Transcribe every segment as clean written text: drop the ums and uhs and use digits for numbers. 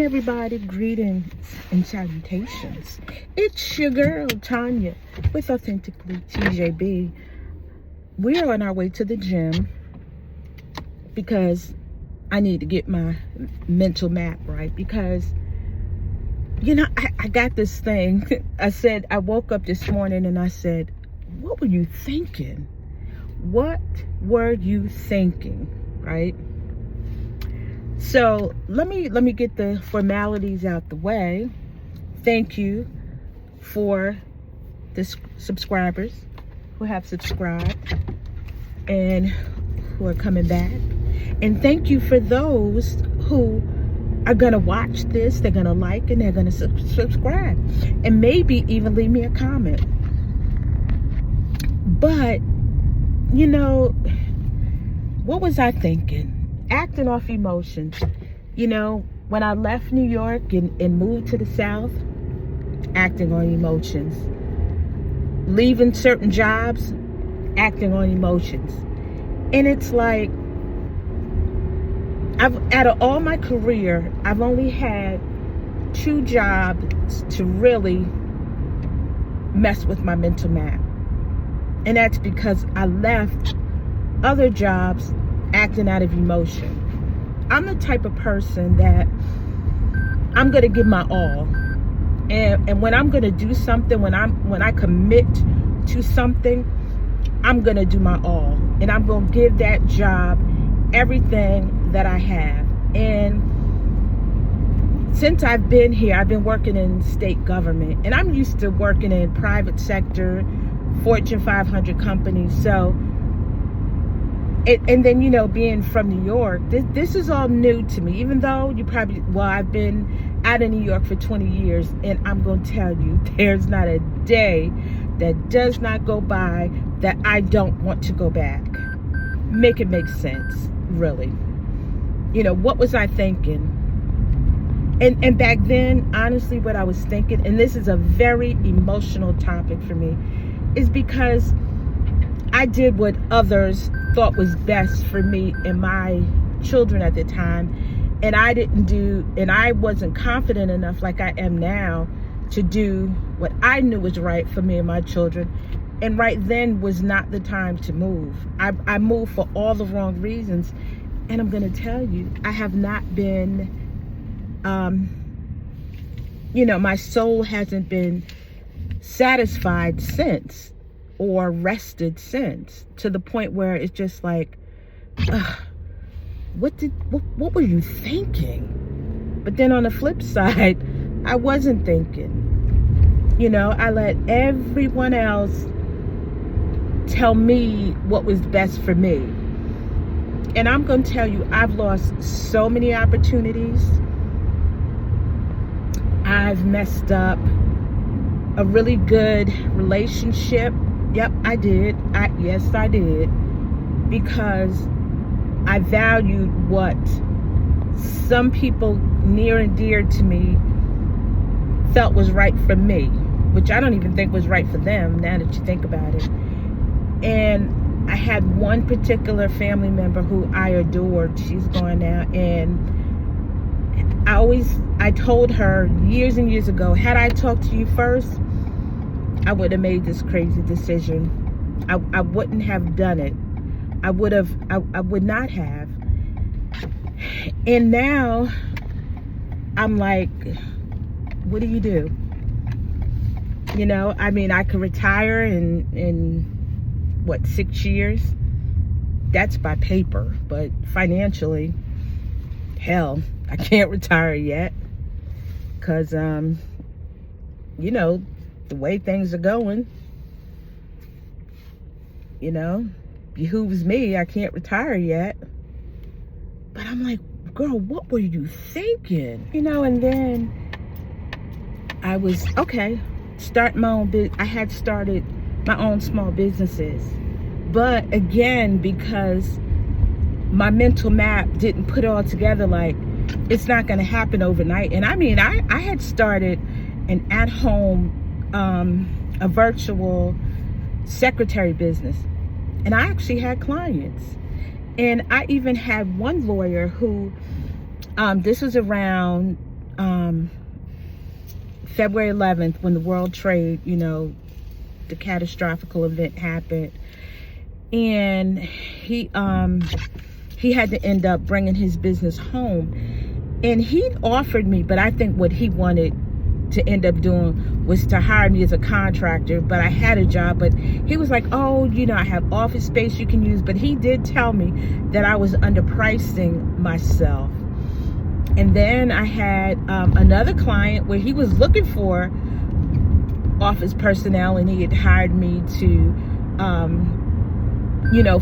everybody, greetings and salutations. It's your girl Tanya with Authentically TJB. We're on our way to the gym because I need to get my mental map right, because I got this thing. I woke up this morning and I said, what were you thinking? What were you thinking, right? So let me get the formalities out the way. Thank you for the subscribers who have subscribed and who are coming back. And thank you for those who are going to watch this. They're going to like and they're going to subscribe. And maybe even leave me a comment. But, what was I thinking? Acting off emotions. When I left New York and moved to the South, acting on emotions. Leaving certain jobs, acting on emotions. And it's like, out of all my career, I've only had 2 jobs to really mess with my mental map. And that's because I left other jobs acting out of emotion. I'm the type of person that I'm going to give my all. And when I'm going to do something, when I commit to something, I'm going to do my all. And I'm going to give that job everything that I have. And since I've been here, I've been working in state government. And I'm used to working in private sector, Fortune 500 companies. So and then, being from New York, this is all new to me, even though I've been out of New York for 20 years, and I'm going to tell you, there's not a day that does not go by that I don't want to go back. Make it make sense, really. What was I thinking? And back then, honestly, what I was thinking, and this is a very emotional topic for me, is because I did what others thought was best for me and my children at the time, and I wasn't confident enough like I am now to do what I knew was right for me and my children. And right then was not the time to move. I moved for all the wrong reasons, and I'm going to tell you, I have not been my soul hasn't been satisfied since, or rested since, to the point where it's just like, what were you thinking? But then on the flip side, I wasn't thinking. I let everyone else tell me what was best for me. And I'm going to tell you, I've lost so many opportunities. I've messed up a really good relationship. Yep, I did. Yes, I did. Because I valued what some people near and dear to me felt was right for me, which I don't even think was right for them, now that you think about it. And I had one particular family member who I adored. She's gone now. And I told her years and years ago, had I talked to you first, I would have made this crazy decision. I wouldn't have done it. I would not have. And now I'm like, what do you do? I could retire in 6 years? That's by paper, but financially, hell, I can't retire yet. Because, the way things are going, behooves me. I can't retire yet. But I'm like, girl, what were you thinking? And then I was, start my own business. I had started my own small businesses. But again, because my mental map didn't put it all together, like, it's not going to happen overnight. And I had started an at-home a virtual secretary business, and I actually had clients. And I even had one lawyer who this was around February 11th, when the World Trade, the catastrophic event happened, and he had to end up bringing his business home. And he offered me, but I think what he wanted to end up doing was to hire me as a contractor, but I had a job. But he was like, oh, I have office space you can use. But he did tell me that I was underpricing myself. And then I had another client where he was looking for office personnel, and he had hired me to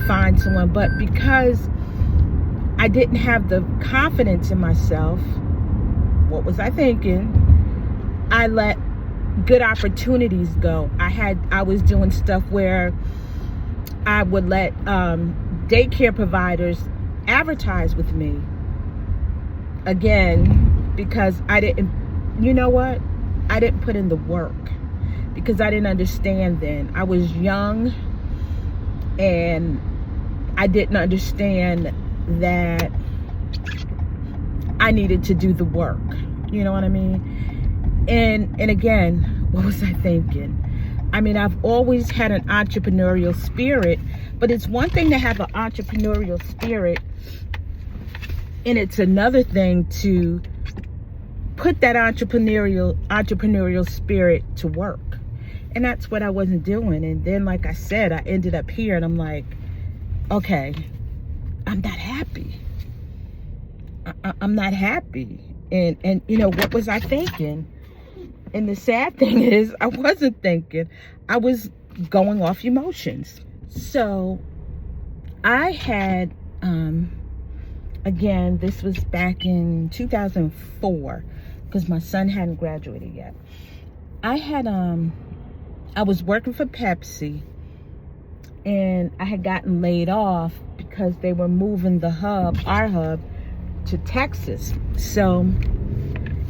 find someone. But because I didn't have the confidence in myself, what was I thinking? I let good opportunities go. I was doing stuff where I would let daycare providers advertise with me. Again, because I didn't put in the work, because I didn't understand then. I was young, and I didn't understand that I needed to do the work. You know what I mean? And again, what was I thinking? I mean, I've always had an entrepreneurial spirit, but it's one thing to have an entrepreneurial spirit, and it's another thing to put that entrepreneurial spirit to work. And that's what I wasn't doing. And then, like I said, I ended up here, and I'm like, okay, I'm not happy. I'm not happy. And what was I thinking? And the sad thing is, I wasn't thinking. I was going off emotions. So I had, again, this was back in 2004, because my son hadn't graduated yet. I was working for Pepsi, and I had gotten laid off because they were moving our hub, to Texas. So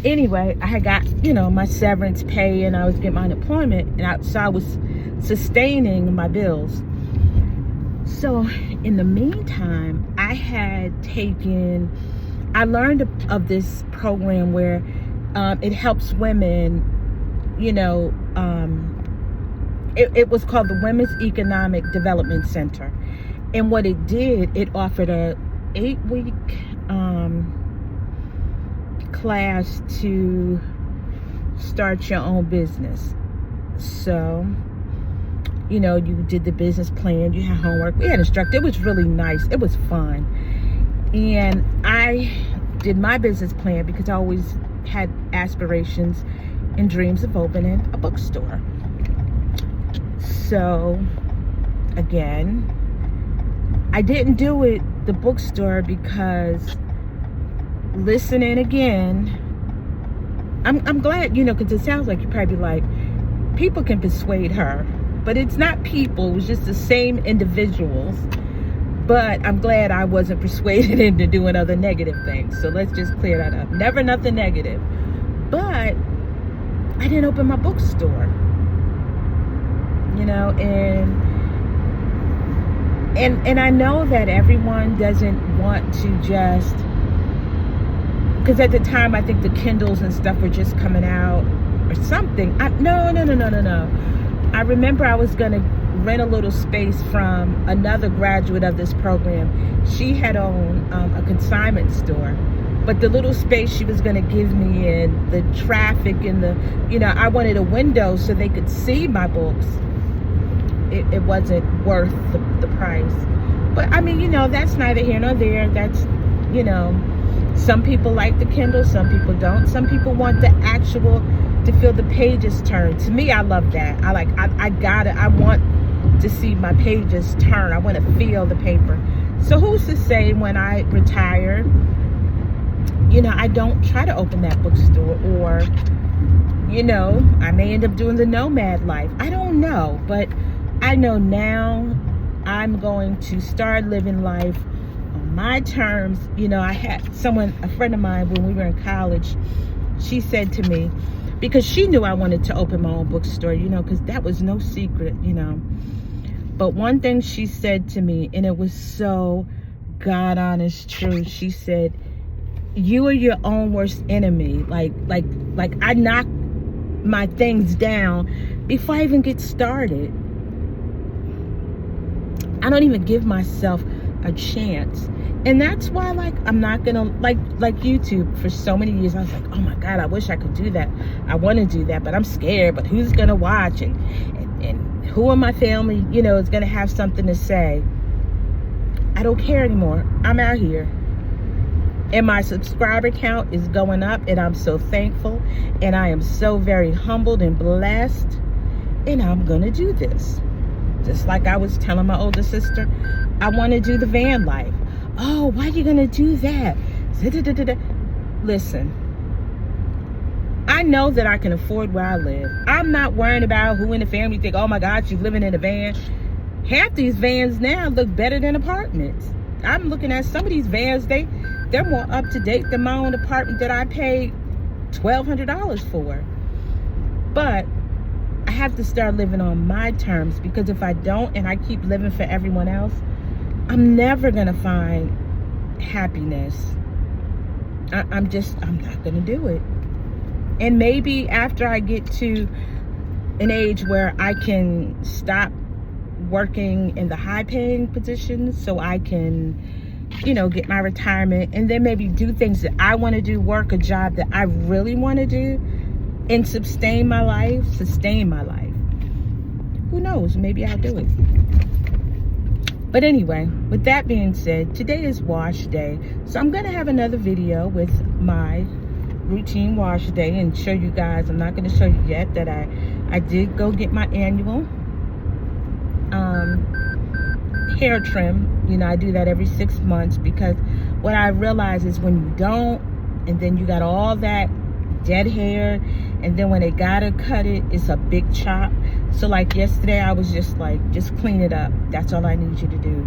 anyway, I had got, my severance pay, and I was getting my unemployment, and so I was sustaining my bills. So in the meantime, I learned of this program where it helps women, it was called the Women's Economic Development Center. And what it did, it offered a 8-week class to start your own business. So, you did the business plan, you had homework, we had instructor. It was really nice. It was fun. And I did my business plan because I always had aspirations and dreams of opening a bookstore. So, again, I didn't do the bookstore because, listening again, I'm glad, because it sounds like you're probably like, people can persuade her. But it's not people, it was just the same individuals. But I'm glad I wasn't persuaded into doing other negative things. So let's just clear that up. Never nothing negative. But I didn't open my bookstore. And I know that everyone doesn't want to just, because at the time I think the Kindles and stuff were just coming out or something. No. I remember I was going to rent a little space from another graduate of this program. She had owned a consignment store, but the little space she was going to give me, and the traffic and I wanted a window so they could see my books. It wasn't worth the price. But I mean, that's neither here nor there. That's, some people like the Kindle, some people don't. Some people want the actual, to feel the pages turn. To me, I love that. I want to see my pages turn. I want to feel the paper. So who's to say when I retire, I don't try to open that bookstore, or, I may end up doing the nomad life. I don't know, but I know now I'm going to start living life on my terms. I had a friend of mine, when we were in college, she said to me, because she knew I wanted to open my own bookstore, because that was no secret, But one thing she said to me, and it was so God honest truth, she said, you are your own worst enemy. Like I knock my things down before I even get started. I don't even give myself a chance. And that's why, like, I'm not gonna like YouTube. For so many years I was like, oh my God, I wish I could do that. I want to do that, but I'm scared. But who's gonna watch, and who in my family, you know, is gonna have something to say? I don't care anymore. I'm out here, and my subscriber count is going up, and I'm so thankful, and I am so very humbled and blessed, and I'm gonna do this. Just like I was telling my older sister, I want to do the van life. Oh, why are you gonna do that? Listen, I know that I can afford where I live. I'm not worrying about who in the family think, oh my God, she's living in a van. Half these vans now look better than apartments. I'm looking at some of these vans, they're more up to date than my own apartment that I paid $1,200 for. But I have to start living on my terms, because if I don't and I keep living for everyone else, I'm never gonna find happiness. I'm not gonna do it. And maybe after I get to an age where I can stop working in the high paying positions, so I can, you know, get my retirement, and then maybe do things that I want to do, work a job that I really want to do, and sustain my life. Who knows? Maybe I'll do it. But anyway, with that being said, today is wash day. So I'm going to have another video with my routine wash day and show you guys. I'm not going to show you yet that I did go get my annual hair trim. You know, I do that every 6 months, because what I realize is when you don't, and then you got all that dead hair, and then when they gotta cut it, it's a big chop. So like yesterday, I was just like, just clean it up. That's all I need you to do.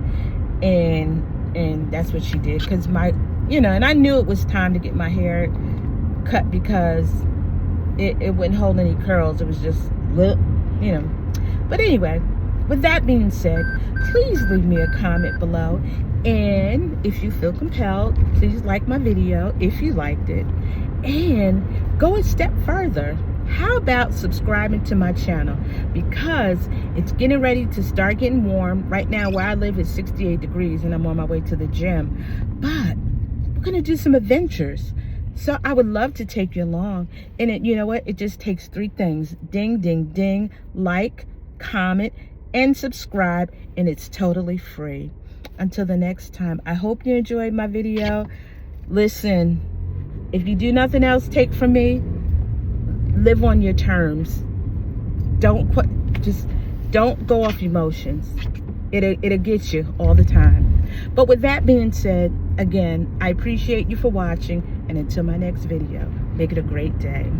And that's what she did, because my, you know, and I knew it was time to get my hair cut, because it wouldn't hold any curls. It was just, you know. But anyway, with that being said, please leave me a comment below. And if you feel compelled, please like my video if you liked it. And go a step further. How about subscribing to my channel? Because it's getting ready to start getting warm. Right now where I live is 68 degrees and I'm on my way to the gym. But we're going to do some adventures. So I would love to take you along. And you know what? It just takes 3 things. Ding, ding, ding. Like, comment, and subscribe. And it's totally free. Until the next time, I hope you enjoyed my video. Listen, if you do nothing else take from me, live on your terms. Don't go off emotions. It'll get you all the time. But with that being said, again, I appreciate you for watching, and until my next video, make it a great day.